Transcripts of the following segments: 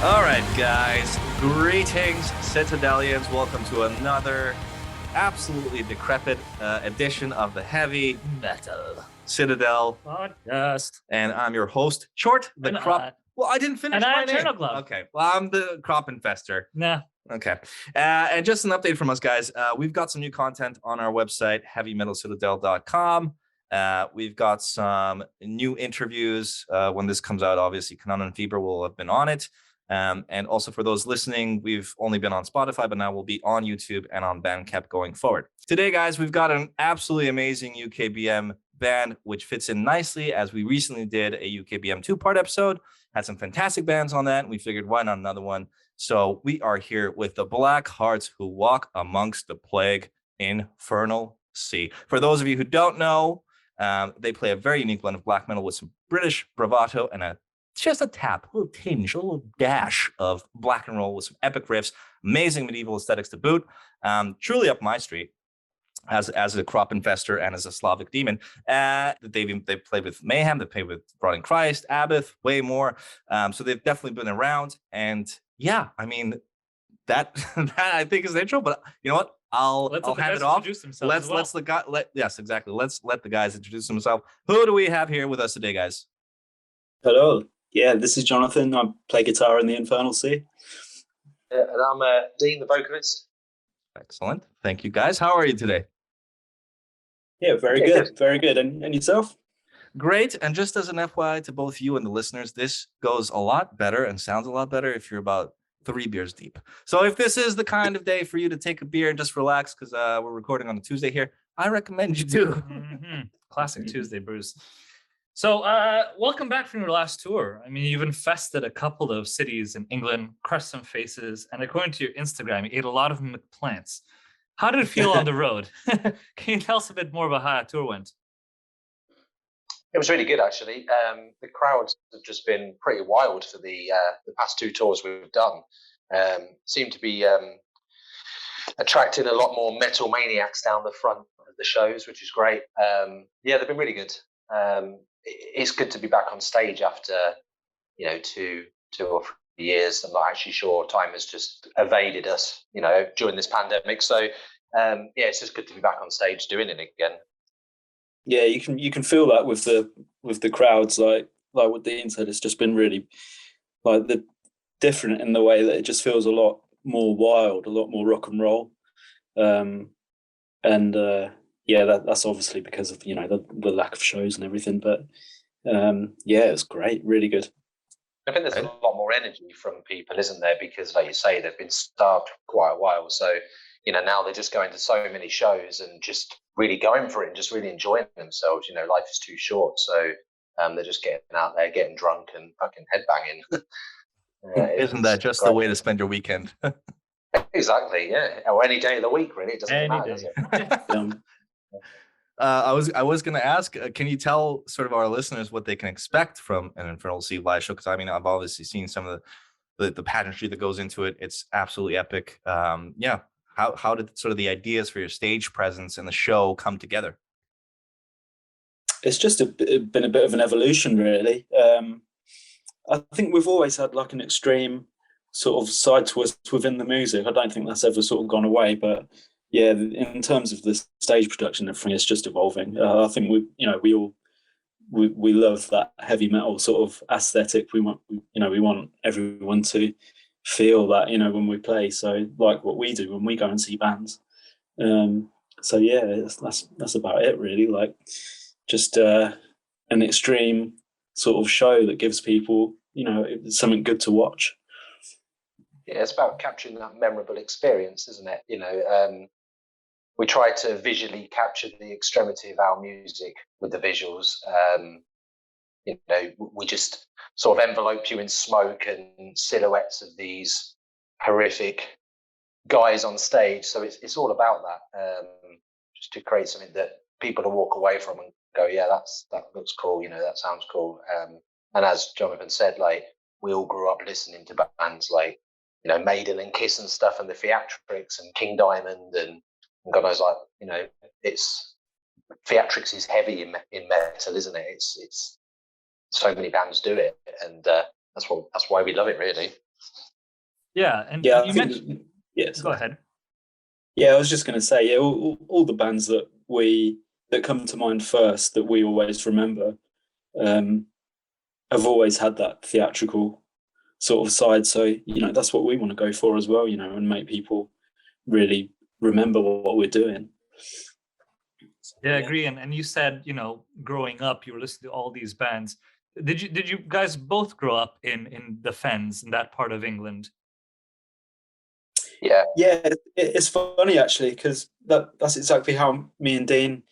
All right, guys. Greetings, Citadelians. Welcome to another absolutely decrepit edition of the Heavy Metal Citadel podcast. And I'm your host, Short, the And Crop. Well, I didn't finish and my I'm name. Eternal Glove. Okay, well, I'm the Crop Infester. Nah. Okay. And just an update from us, guys. We've got some new content on our website, heavymetalcitadel.com. We've got some new interviews. When this comes out, obviously, Kanan and Fever will have been on it. And also for those listening, we've only been on Spotify, but now we'll be on YouTube and on Bandcamp going forward. Today, guys, we've got an absolutely amazing UKBM band, which fits in nicely as we recently did a UKBM two-part episode, had some fantastic bands on that, and we figured why not another one? So we are here with the Black Hearts who walk amongst the plague Infernal Sea. For those of you who don't know, they play a very unique blend of black metal with some British bravado and just a tap, a little tinge, a little dash of black and roll with some epic riffs, amazing medieval aesthetics to boot. Truly up my street as a crop infester and as a Slavic demon. They've played with Mayhem, they've played with Rotting Christ, Abath, way more. So they've definitely been around. And yeah, I mean, that I think is the intro, but you know what? I'll hand it off. Let's let the guys introduce themselves. Who do we have here with us today, guys? Hello. Yeah, this is Jonathan. I play guitar in the Infernal Sea. And I'm Dean, the vocalist. Excellent. Thank you, guys. How are you today? Yeah, very good. Very good. And yourself? Great. And just as an FYI to both you and the listeners, this goes a lot better and sounds a lot better if you're about 3 beers deep. So if this is the kind of day for you to take a beer and just relax, because we're recording on a Tuesday here, I recommend you do. Classic Tuesday brews. So welcome back from your last tour. I mean, you've infested a couple of cities in England, crushed some faces, and according to your Instagram, you ate a lot of plants. How did it feel on the road? Can you tell us a bit more about how that tour went? It was really good, actually. The crowds have just been pretty wild for the past 2 tours we've done. Seem to be attracting a lot more metal maniacs down the front of the shows, which is great. Yeah, they've been really good. It's good to be back on stage after, 2 or 3 years. I'm not actually sure, time has just evaded us, during this pandemic. So yeah, it's just good to be back on stage doing it again. Yeah, you can feel that with the crowds, like what Dean said. It's just been really different in the way that it just feels a lot more wild, a lot more rock and roll. Yeah, that's obviously because of the lack of shows and everything. But yeah, it's great, really good. I think there's a lot more energy from people, isn't there? Because, like you say, they've been starved for quite a while. So, now they're just going to so many shows and just really going for it and just really enjoying themselves. Life is too short. So they're just getting out there, getting drunk and fucking headbanging. Isn't that just the way to spend your weekend? Exactly, yeah. Or any day of the week, really. It doesn't matter, does it? I was going to ask, can you tell sort of our listeners what they can expect from an Infernal Sea live show? Because I mean, I've obviously seen some of the pageantry that goes into it. It's absolutely epic. Yeah. How did sort of the ideas for your stage presence and the show come together? It's just been a bit of an evolution, really. I think we've always had like an extreme sort of side to us within the music. I don't think that's ever sort of gone away, but yeah, in terms of the stage production and everything, it's just evolving. I think we love that heavy metal sort of aesthetic. We want everyone to feel that, when we play. So like what we do when we go and see bands. So yeah, that's about it really. Like just an extreme sort of show that gives people, something good to watch. Yeah, it's about capturing that memorable experience, isn't it? We try to visually capture the extremity of our music with the visuals. We just sort of envelope you in smoke and silhouettes of these horrific guys on stage. So it's all about that, just to create something that people will walk away from and go, yeah, that looks cool. That sounds cool. And as Jonathan said, like we all grew up listening to bands like, Maiden and Kiss and stuff, and the Theatrics and King Diamond and God knows, like, it's Theatrics is heavy in metal, isn't it? It's so many bands do it, and that's why we love it, really. Yeah, and Yeah, you I think, mentioned. yes. Go ahead. Yeah, I was just going to say, yeah, all the bands that come to mind first that we always remember have always had that theatrical sort of side. So, you know, that's what we want to go for as well, you know, and make people really remember what we're doing. Yeah, I agree. And you said, you know, growing up, you were listening to all these bands. Did you guys both grow up in the Fens, in that part of England? Yeah. Yeah, it's funny actually, because that's exactly how me and Dean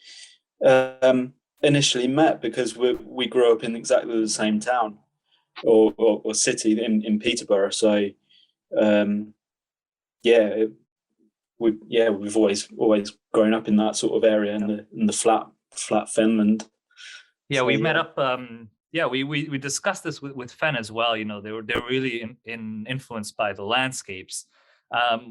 initially met, because we grew up in exactly the same town or city in Peterborough. So yeah, we've always grown up in that sort of area in the flat Finland. Yeah, So, we met up. Yeah, we discussed this with Fen as well. You know, they're really influenced by the landscapes.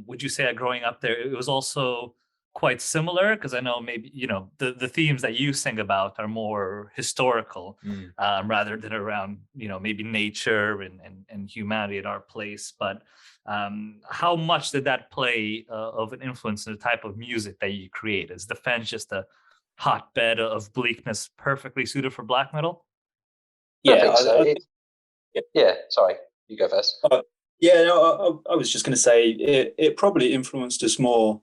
Would you say that growing up there, it was also quite similar? Because I know maybe, you know, the themes that you sing about are more historical, rather than around, you know, maybe nature and humanity at our place. But how much did that play of an influence in the type of music that you create? Is the Fens just a hotbed of bleakness perfectly suited for black metal? I yeah, think so. yeah. Yeah, sorry, you go first. Yeah, no, I was just going to say it probably influenced us more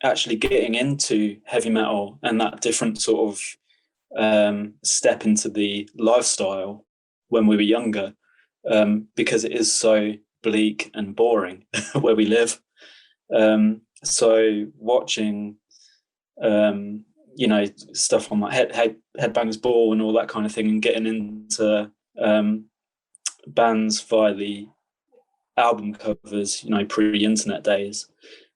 actually getting into heavy metal and that different sort of step into the lifestyle when we were younger, because it is so bleak and boring where we live. So watching, you know, stuff on like Headbangers Ball and all that kind of thing, and getting into bands via the album covers, you know, pre-internet days.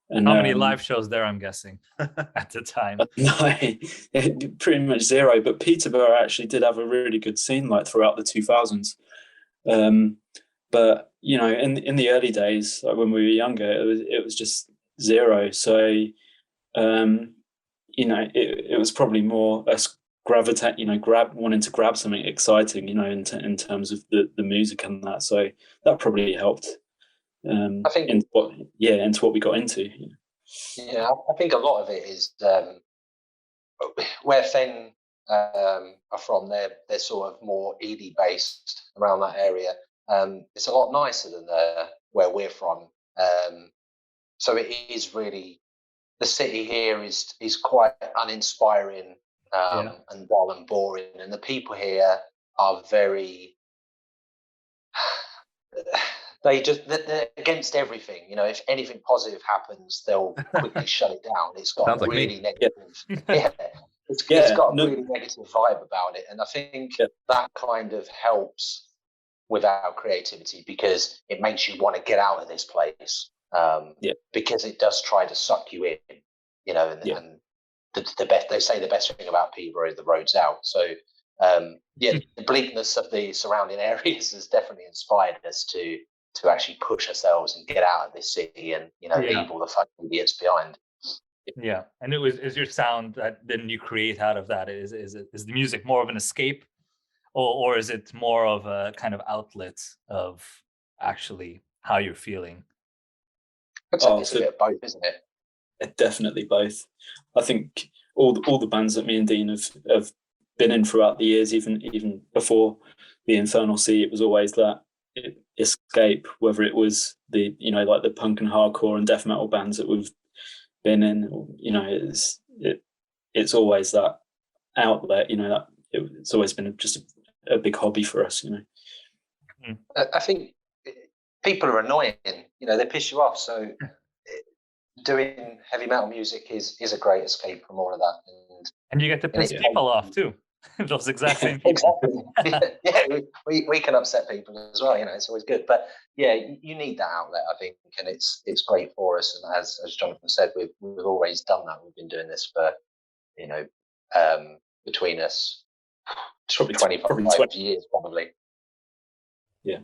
And How many live shows there, I'm guessing, at the time? no, pretty much zero. But Peterborough actually did have a really good scene like throughout the 2000s. But you know, in the early days, like when we were younger, it was just zero. So you know, it was probably more us gravitate, you know, wanting to grab something exciting, you know, in terms of the music and that. So that probably helped. I think into what we got into. You know. Yeah, I think a lot of it is where Fen are from. They're sort of more Ely based around that area. It's a lot nicer than where we're from. So it is really, the city here is quite uninspiring and dull and boring, and the people here are very. They're against everything. You know, if anything positive happens, they'll quickly shut it down. It's got Sounds a like really me. negative. It's got a really negative vibe about it, and I think that kind of helps with our creativity, because it makes you want to get out of this place. Because it does try to suck you in. You know, and the best, they say the best thing about Peterborough is the roads out. So the bleakness of the surrounding areas has definitely inspired us to actually push ourselves and get out of this city and, you know, leave all the fucking idiots behind. Yeah, and is your sound that then you create out of that, is the music more of an escape, or is it more of a kind of outlet of actually how you're feeling? I'd say it's a bit of both, isn't it? Definitely both. I think all the bands that me and Dean have been in throughout the years, even before the Infernal Sea, it was always that escape, whether it was the, you know, like the punk and hardcore and death metal bands that we've been in, you know, it's always that outlet, you know, that it's always been just a big hobby for us, you know. I think people are annoying, you know, they piss you off, so doing heavy metal music is a great escape from all of that, and you get to piss people off too. Those exact same people. Exactly. Yeah, we can upset people as well, you know, it's always good. But yeah, you need that outlet, I think, and it's great for us. And as Jonathan said, we've always done that. We've been doing this for, you know, between us, 25 years probably. Yeah,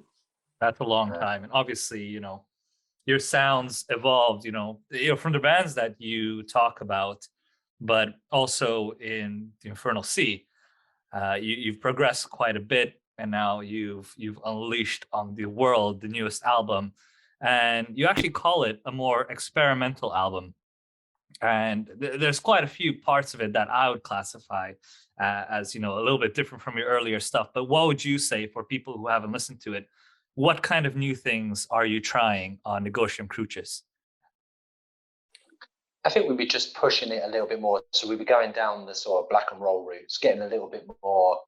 that's a long time. And obviously, you know, your sounds evolved, you know, from the bands that you talk about, but also in the Infernal Sea. You've progressed quite a bit, and now you've unleashed on the world the newest album, and you actually call it a more experimental album. And there's quite a few parts of it that I would classify as, a little bit different from your earlier stuff. But what would you say for people who haven't listened to it? What kind of new things are you trying on Negotium Crucis? I think we'd be just pushing it a little bit more. So we'd be going down the sort of black and roll routes, getting a little bit more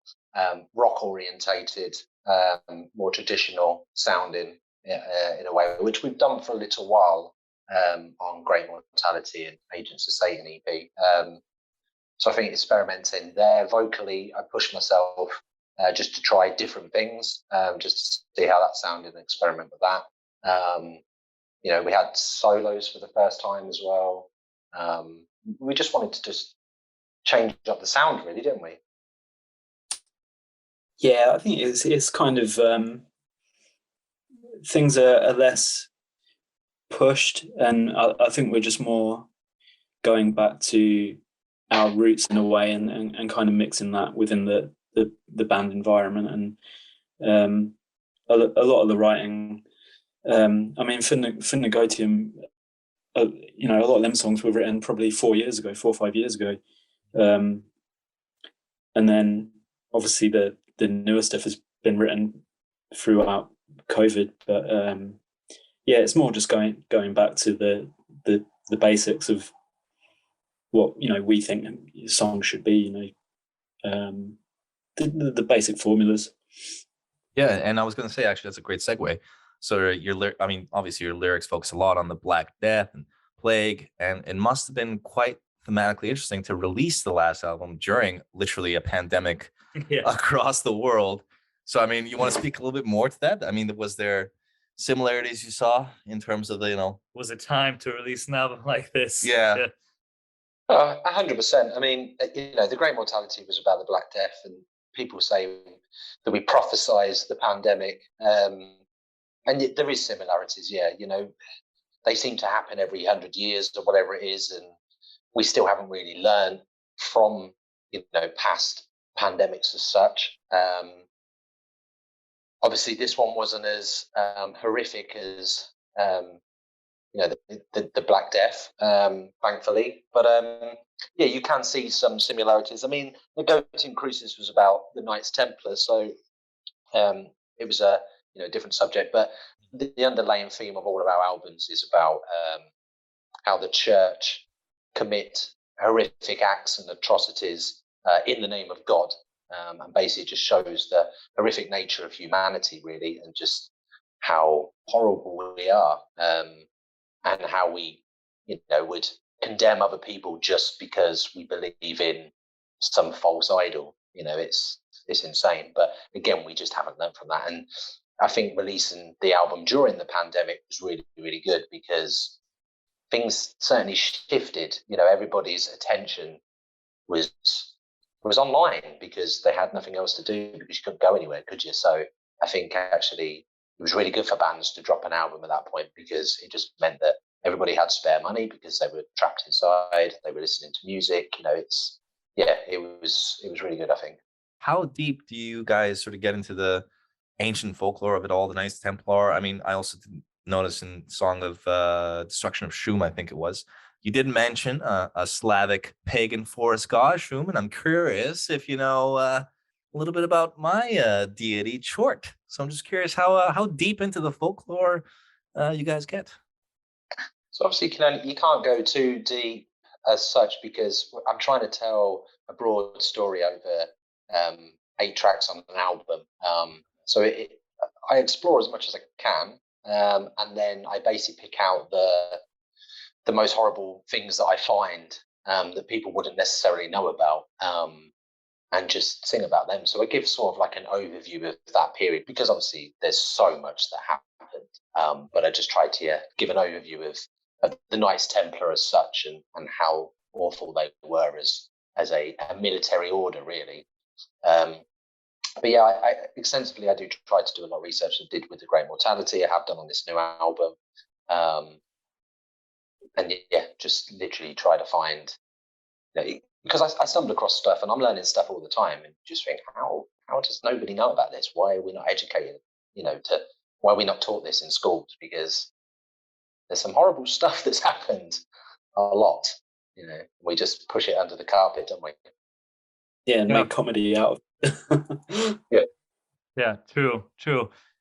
rock orientated, more traditional sounding in a way, which we've done for a little while on Great Mortality and Agents of Satan EP. So I think experimenting there vocally, I pushed myself just to try different things, just to see how that sounded and experiment with that. We had solos for the first time as well. We just wanted to just change up the sound, really, didn't we? Yeah, I think it's kind of things are less pushed, and I think we're just more going back to our roots in a way, and kind of mixing that within the band environment, and a lot of the writing. For Negotium, a lot of them songs were written probably 4 or 5 years ago, and then obviously the newer stuff has been written throughout COVID. But it's more just going back to the basics of what we think songs should be. The basic formulas. Yeah, and I was going to say, actually, that's a great segue. So obviously your lyrics focus a lot on the Black Death and Plague, and it must have been quite thematically interesting to release the last album during literally a pandemic across the world. So, you want to speak a little bit more to that? Was there similarities you saw in terms of Was it time to release an album like this? Yeah. 100%. The Great Mortality was about the Black Death, and people say that we prophesized the pandemic. And there is similarities, they seem to happen every 100 years or whatever it is, and we still haven't really learned from past pandemics as such. Obviously, this one wasn't as horrific as the Black Death, thankfully, but you can see some similarities. Negotium Crucis was about the Knights Templar, so it was a different subject, but the underlying theme of all of our albums is about how the church commit horrific acts and atrocities in the name of God, and basically just shows the horrific nature of humanity, really, and just how horrible we are, and how we would condemn other people just because we believe in some false idol. It's insane, but again, we just haven't learned from that. And I think releasing the album during the pandemic was really, really good, because things certainly shifted. Everybody's attention was online because they had nothing else to do, because you couldn't go anywhere, could you? So I think actually it was really good for bands to drop an album at that point, because it just meant that everybody had spare money because they were trapped inside, they were listening to music. It was really good, I think. How deep do you guys sort of get into the ancient folklore of it all, the Knights Templar? I also did notice in Song of Destruction of Shum, I think it was, you did mention a Slavic pagan forest god, Shum, and I'm curious if you know a little bit about my deity, Chort. So I'm just curious how deep into the folklore you guys get. So obviously you can't go too deep as such, because I'm trying to tell a broad story over 8 tracks on an album. So I explore as much as I can, and then I basically pick out the most horrible things that I find that people wouldn't necessarily know about, and just sing about them. So it gives sort of like an overview of that period, because obviously there's so much that happened. But I just tried to give an overview of the Knights Templar as such, and how awful they were as a military order, really. But I extensively, I do try to do a lot of research. I did with the Great Mortality. I have done on this new album, and just literally try to find, because I stumble across stuff, and I'm learning stuff all the time, and just think, how how does nobody know about this? Why are we not educated? Why are we not taught this in schools? Because there's some horrible stuff that's happened a lot. We just push it under the carpet, don't we? Yeah, and make comedy out of it. Yeah, true.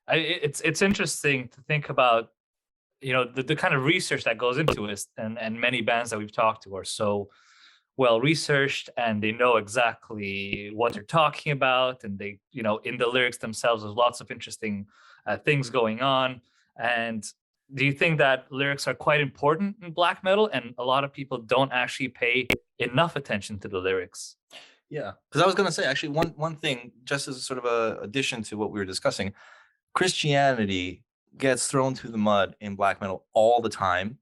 It's interesting to think about, the kind of research that goes into it, and many bands that we've talked to are so well researched, and they know exactly what they're talking about, and they, in the lyrics themselves, there's lots of interesting things going on. And do you think that lyrics are quite important in black metal, and a lot of people don't actually pay enough attention to the lyrics? Yeah, because I was going to say, actually, one thing, just as a sort of a addition to what we were discussing, Christianity gets thrown through the mud in black metal all the time.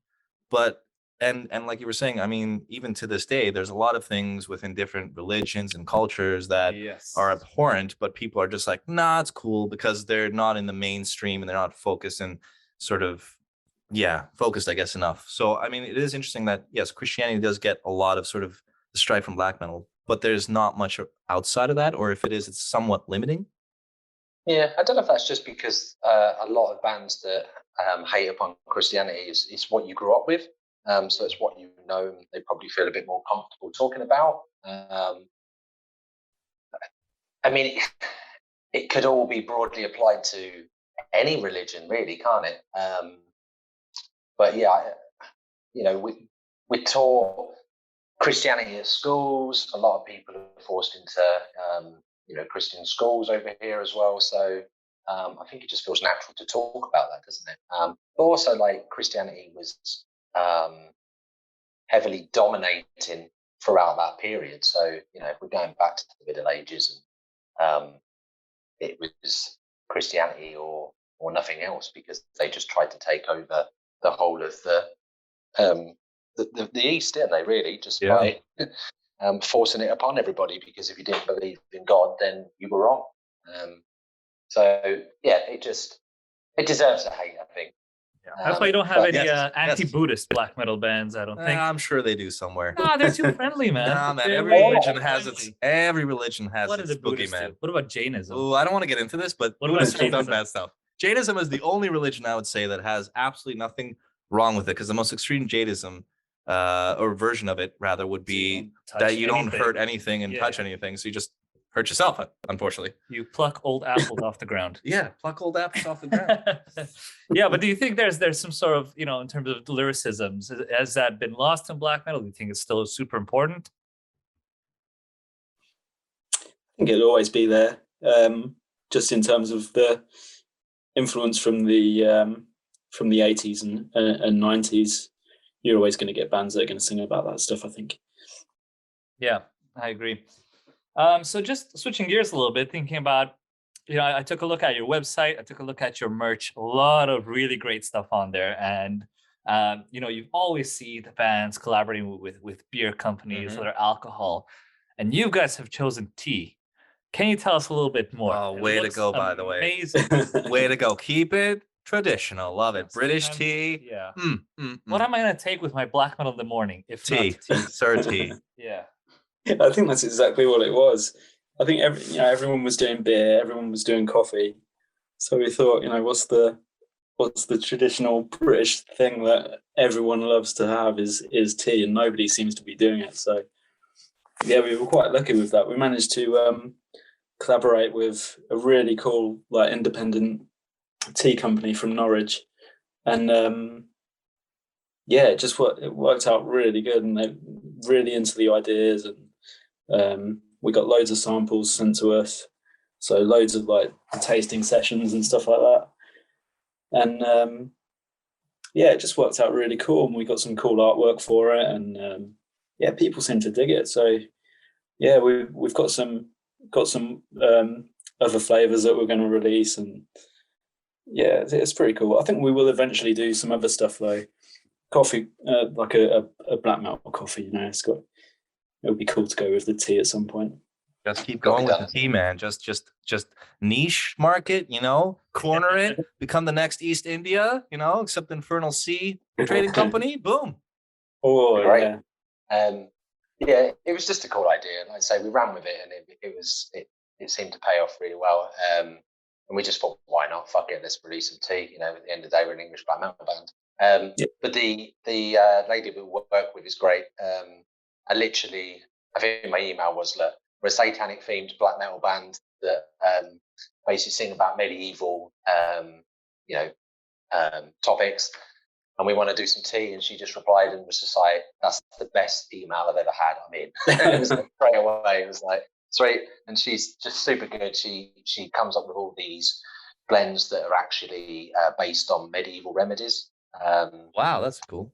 But and like you were saying, I mean, even to this day, there's a lot of things within different religions and cultures that are abhorrent, but people are just like, nah, it's cool, because they're not in the mainstream and they're not focused and sort of, focused, I guess, enough. So, I mean, it is interesting that, yes, Christianity does get a lot of sort of the stripe from black metal, but there's not much outside of that, or if it is, it's somewhat limiting. Yeah, I don't know if that's just because a lot of bands that hate upon Christianity is what you grew up with. So it's what they probably feel a bit more comfortable talking about. I mean, it could all be broadly applied to any religion, really, can't it? But yeah, we taught Christianity at schools. A lot of people are forced into Christian schools over here as well. So I think it just feels natural to talk about that, doesn't it? But also, like, Christianity was heavily dominating throughout that period. So, if we're going back to the Middle Ages, and it was Christianity or nothing else, because they just tried to take over the whole of the East, didn't they, really, just by forcing it upon everybody, because if you didn't believe in God, then you were wrong. So yeah, it deserves a hate, I think. That's why you don't have any anti-Buddhist black metal bands, I don't think. I'm sure they do somewhere. No, they're too friendly, man. Nah, man. Every religion has its What its boogeyman. What about Jainism? Oh, I don't want to get into this, but Buddhists have done bad stuff. Jainism is the only religion I would say that has absolutely nothing wrong with it, because the most extreme Jainism, or version of it rather, would be that you don't hurt anything and touch anything, so you just hurt yourself, unfortunately. You pluck old apples off the ground. Yeah, pluck old apples off the ground. Yeah, but do you think there's some sort of, in terms of lyricisms, has that been lost in black metal? Do you think it's still super important? I think it'll always be there, just in terms of the influence from the 80s and 90s. You're always going to get bands that are going to sing about that stuff, I think. Yeah, I agree. So just switching gears a little bit, thinking about, I took a look at your website, I took a look at your merch, a lot of really great stuff on there. And, you always see the bands collaborating with beer companies, other alcohol, and you guys have chosen tea. Can you tell us a little bit more? Oh, way to go, by the way. Amazing. Way to go. Keep it traditional. Love it. British tea. Yeah. What am I going to take with my black metal in the morning? If tea. Not tea. Sir, tea. Yeah. I think that's exactly what it was. I think everyone was doing beer, everyone was doing coffee. So we thought, what's the traditional British thing that everyone loves to have is tea, and nobody seems to be doing it. So yeah, we were quite lucky with that. We managed to collaborate with a really cool, like, independent tea company from Norwich, and it worked out really good, and they're really into the ideas, and we got loads of samples sent to us, so loads of like tasting sessions and stuff like that, and it just worked out really cool, and we got some cool artwork for it, and people seem to dig it. So yeah, we've got some other flavors that we're going to release, and yeah, it's pretty cool. I think we will eventually do some other stuff though. Coffee, like a black metal coffee, it would be cool to go with the tea at some point. Just keep going with the tea, man. Just niche market, corner it, become the next East India, except Infernal Sea trading company. Boom. Oh, right. Yeah. It was just a cool idea. Like I say, we ran with it, and it seemed to pay off really well. And we just thought, why not? Fuck it, let's release some tea. You know, at the end of the day, we're an English black metal band. But the lady we work with is great. I think my email was, look, we're a satanic themed black metal band that basically sing about medieval, topics, and we want to do some tea. And she just replied and was just like, that's the best email I've ever had. I mean, it was like, straight away. It was like, sweet. And she's just super good. She comes up with all these blends that are actually based on medieval remedies. Wow, that's cool.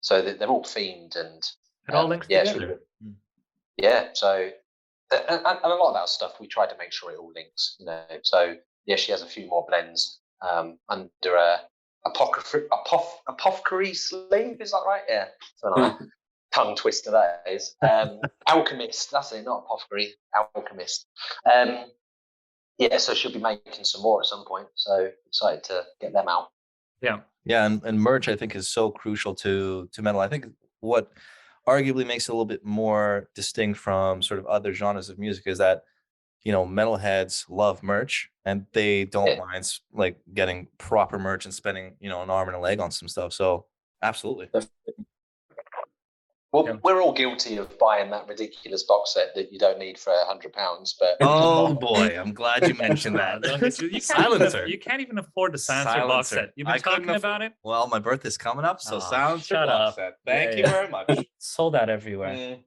So they're all themed, and it all links together. Yeah. So and a lot of that stuff we try to make sure it all links. You know. So yeah, she has a few more blends under a apothecary sleeve. Is that right? Yeah. So tongue twister that is. Alchemist. That's it. Not apothecary. Alchemist. Yeah. So she'll be making some more at some point. So excited to get them out. Yeah, and merch I think is so crucial to metal. I think what arguably makes it a little bit more distinct from sort of other genres of music is that, you know, metalheads love merch and they don't mind like getting proper merch and spending, you know, an arm and a leg on some stuff. So absolutely. Well, we're all guilty of buying that ridiculous box set that you don't need for £100. But oh boy, I'm glad you mentioned that. You can't even afford the Silencer box set. You've been talking about it. Well, my birthday's coming up, so Silencer shut box up. set. Thank you very much. Sold out everywhere.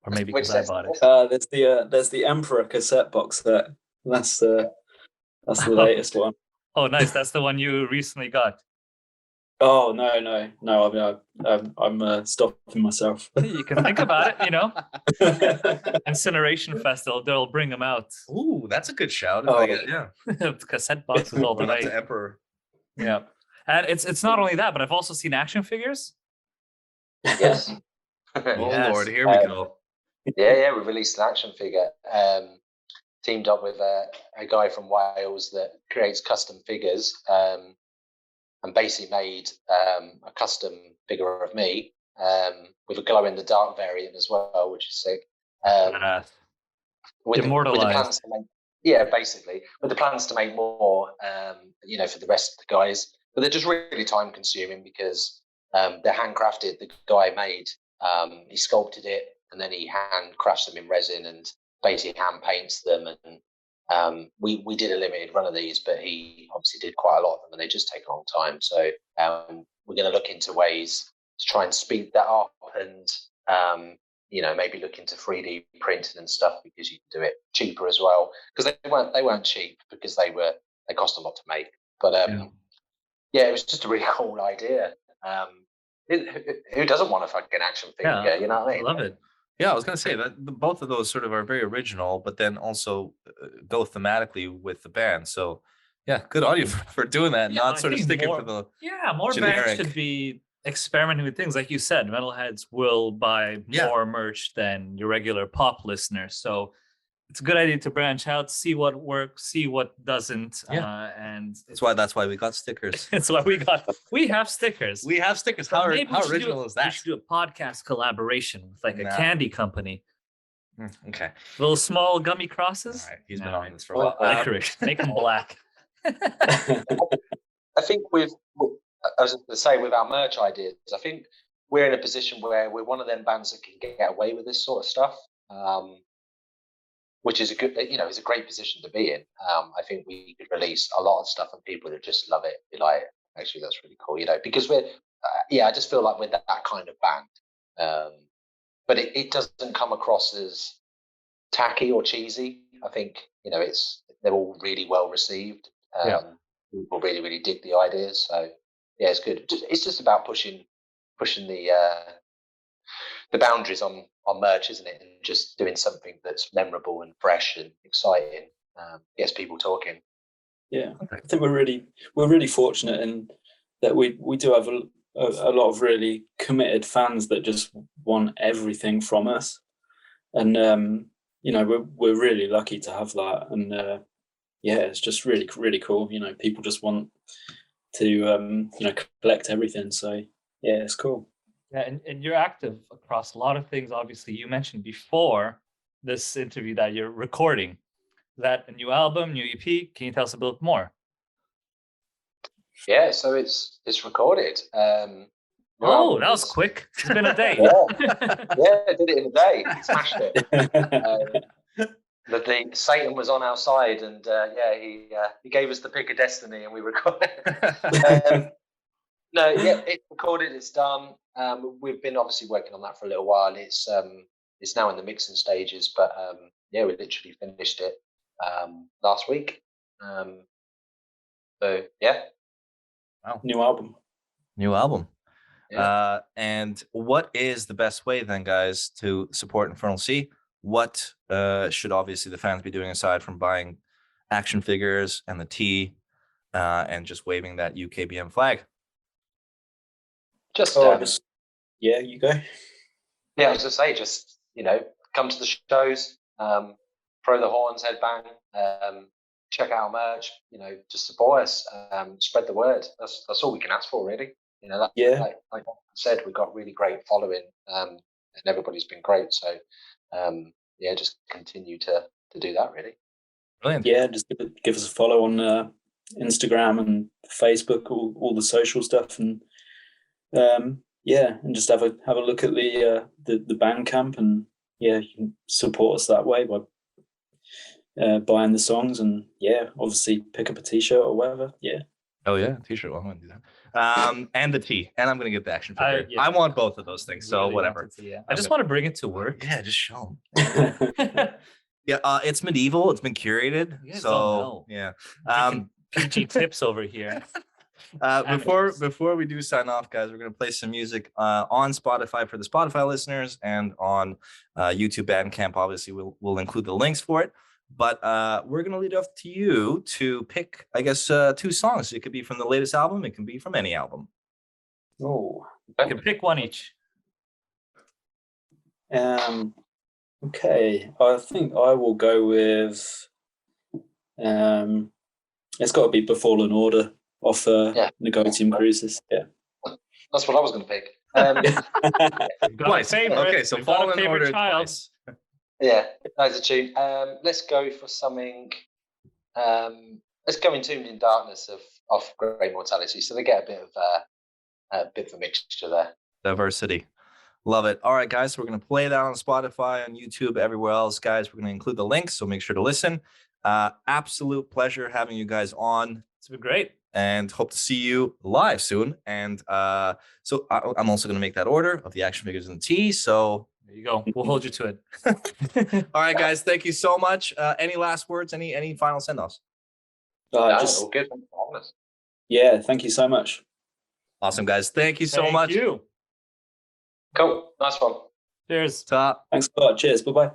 Or maybe because I bought it. There's the Emperor cassette box set. That's the latest one. Oh, nice. That's the one you recently got. Oh no! I mean, I'm stopping myself. You can think about it, you know. Incineration Festival, they'll bring them out. Ooh, that's a good shout. Yeah, cassette boxes all the way. To Emperor. Yeah, and it's not only that, but I've also seen action figures. Yes. Oh Lord, here we go. Yeah, we released an action figure. Teamed up with a guy from Wales that creates custom figures. And basically made a custom figure of me with a glow-in-the-dark variant as well, which is sick. Immortalized. With the plans to make, basically, with the plans to make more, for the rest of the guys. But they're just really time-consuming because they're handcrafted. The guy made, he sculpted it, and then he hand-crafts them in resin and basically hand-paints them. And we did a limited run of these, but he obviously did quite a lot of them, and they just take a long time. So we're going to look into ways to try and speed that up, and maybe look into 3D printing and stuff, because you can do it cheaper as well. Because they weren't cheap because they cost a lot to make. But it was just a really cool idea. Who doesn't want a fucking action figure? Yeah, you know what I mean? I love it. Yeah, I was going to say that both of those sort of are very original, but then also go thematically with the band. So, yeah, good on you for doing that, not sort of sticking for the more generic. bands should be experimenting with things. Like you said, metalheads will buy more merch than your regular pop listener. So it's a good idea to branch out, see what works, see what doesn't. And that's why we got stickers. It's why we have stickers. We have stickers. How original is that? We should do a podcast collaboration with like a candy company. Okay. Little small gummy crosses. All right. He's been on this for a while. Licorice. Make them black. I think I was going to say, with our merch ideas, I think we're in a position where we're one of them bands that can get away with this sort of stuff. Which is it's a great position to be in. I think we could release a lot of stuff and people would just love it. Be like, actually, that's really cool, because we're, I just feel like we're that kind of band. But it doesn't come across as tacky or cheesy. I think, they're all really well received. People really, really dig the ideas. So, yeah, it's good. It's just about pushing the boundaries on merch, isn't it? And just doing something that's memorable and fresh and exciting, gets people talking. Yeah, I think we're really fortunate in that we do have a lot of really committed fans that just want everything from us, and we're really lucky to have that. And it's just really, really cool. People just want to collect everything. So yeah, it's cool. Yeah, and you're active across a lot of things. Obviously, you mentioned before this interview that you're recording that a new album, new EP. Can you tell us a bit more? Yeah, so it's recorded. That was quick. It's been a day. Yeah, I did it in a day. Smashed it. Satan was on our side, and he gave us the pick of destiny, and we recorded. No, yeah, it's recorded. It's done. We've been obviously working on that for a little while. It's now in the mixing stages, but we literally finished it last week. So yeah. Wow. New album. Yeah. And what is the best way then, guys, to support Infernal Sea? What should obviously the fans be doing aside from buying action figures and the tee and just waving that UKBM flag? Just you go. Yeah, I was gonna say, just come to the shows, throw the horns, headbang, check out our merch. Just support us, spread the word. That's all we can ask for, really. Like I said, we've got really great following, and everybody's been great. So, just continue to do that, really. Brilliant. Yeah, just give us a follow on Instagram and Facebook, all the social stuff, and and just have a look at the Bandcamp, and you can support us that way by buying the songs, and obviously pick up a t-shirt or whatever. Oh yeah, t-shirt. Well, I'm gonna do that. And the tee, and I'm gonna get the action figure. I want both of those things, so whatever. I just want to bring it to work. Yeah, just show them. Yeah, it's medieval. It's been curated. So yeah. PG tips over here. Before we do sign off, guys, we're gonna play some music on Spotify for the Spotify listeners, and on YouTube Bandcamp. Obviously, we'll include the links for it. But we're gonna lead off to you to pick, I guess, 2 songs. It could be from the latest album. It can be from any album. Oh, I can pick one each. Okay, I think I will go with. It's got to be Befallen Order off Negotium Crucis. Yeah, that's what I was going to pick. Twice. Okay, so Fallen Order twice. Yeah, that's a tune. Let's go for something. Let's go Entombed in Darkness of Great Mortality. So they get a bit of a mixture there. Diversity. Love it. All right, guys, so we're going to play that on Spotify, on YouTube, everywhere else. Guys, we're going to include the links, so make sure to listen. Absolute pleasure having you guys on. It's been great. And hope to see you live soon. And so I'm also going to make that order of the action figures and the tee. So there you go. We'll hold you to it. All right, guys, thank you so much. Any last words? Any final send-offs? All good. Yeah, thank you so much. Awesome, guys. Thank you so much. Thank you. Cool. Nice one. Cheers. Top. Thanks a lot. Cheers. Bye-bye.